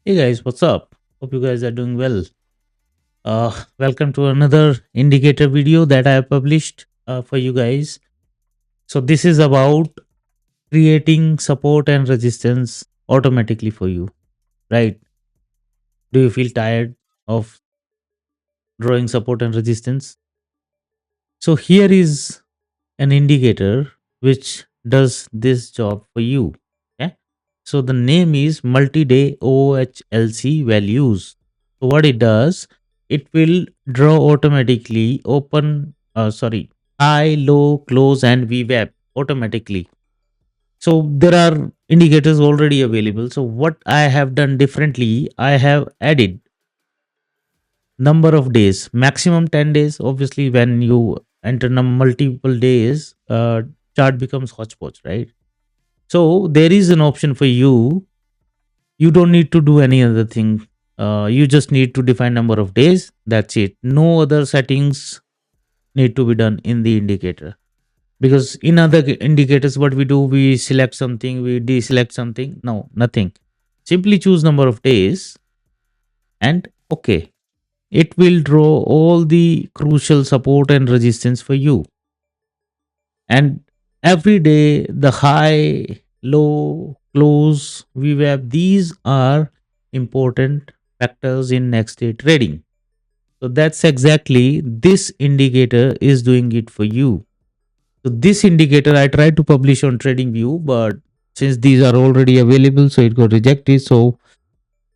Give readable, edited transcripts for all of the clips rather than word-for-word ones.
Hey guys, what's up? Hope you guys are doing well. Welcome to another indicator video that I have published for you guys. So this is about creating support and resistance automatically for you, right? Do you feel tired of drawing support and resistance? So here is an indicator which does this job for you. Okay. So the name is Multi-Day OHLC Values. So what it does, it will draw automatically high, low, close, and VWAP automatically. So there are indicators already available. So what I have done differently, I have added number of days, maximum 10 days. Obviously, when you enter multiple days, chart becomes hodgepodge, right? So there is an option for you. You don't need to do any other thing. You just need to define number of days. That's it. No other settings need to be done in the indicator. Because in other indicators, what we do, we select something, we deselect something. No, nothing. Simply choose number of days and okay. It will draw all the crucial support and resistance for you. And every day, the high, low, close, VWAP, these are important factors in next day trading. So that's exactly this indicator is doing it for you. So this indicator I tried to publish on TradingView, but since these are already available, so it got rejected. So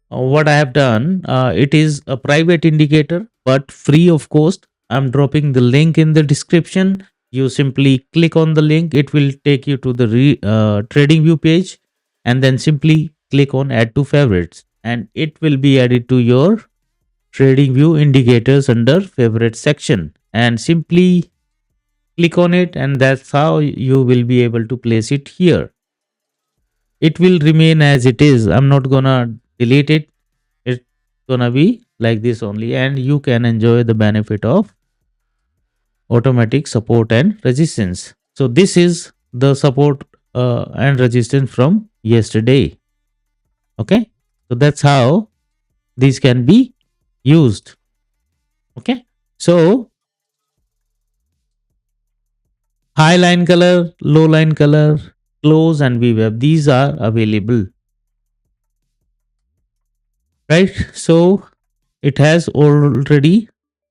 what I have done, it is a private indicator, but free of cost. I'm dropping the link in the description. You simply click on the link. It will take you to the TradingView page, and then simply click on Add to Favorites, and it will be added to your TradingView indicators under Favorite section. And simply click on it, and that's how you will be able to place it here. It will remain as it is. I'm not gonna delete it. It's gonna be like this only, and you can enjoy the benefit of automatic support and resistance. So this is the support and resistance from yesterday. Okay, so that's how these can be used. Okay, so high line color, low line color, close, and VWAP, these are available, right? So it has already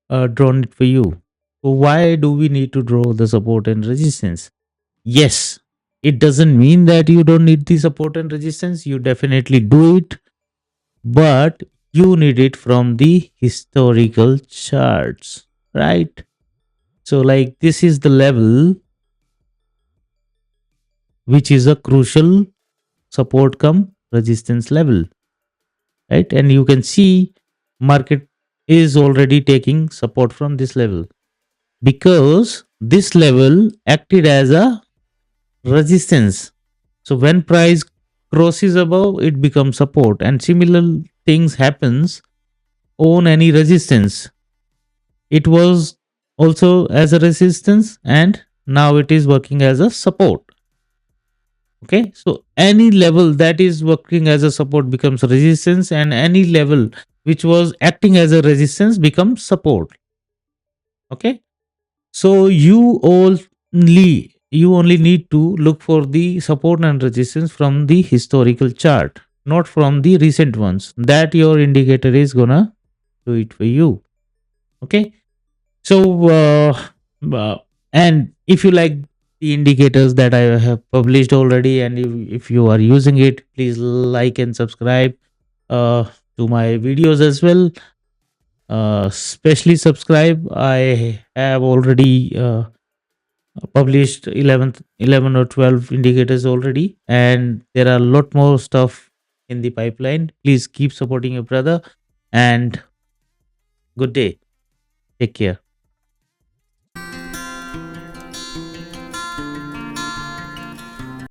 drawn it for you. So why do we need to draw the support and resistance? Yes, it doesn't mean that you don't need the support and resistance. You definitely do it, but you need it from the historical charts, right? So, like, this is the level which is a crucial support come resistance level, right? And you can see market is already taking support from this level because this level acted as a resistance. So when price crosses above, it becomes support, and similar things happens on any resistance. It was also as a resistance, and now it is working as a support. Okay, so any level that is working as a support becomes resistance, and any level which was acting as a resistance becomes support. Okay, so you only need to look for the support and resistance from the historical chart, not from the recent ones. That your indicator is gonna do it for you. Okay. So and if you like the indicators that I have published already, and if you are using it, please like and subscribe to my videos as well. Especially subscribe. I have already published 11 or 12 indicators already, and there are a lot more stuff in the pipeline. Please keep supporting your brother, and good day. Take care.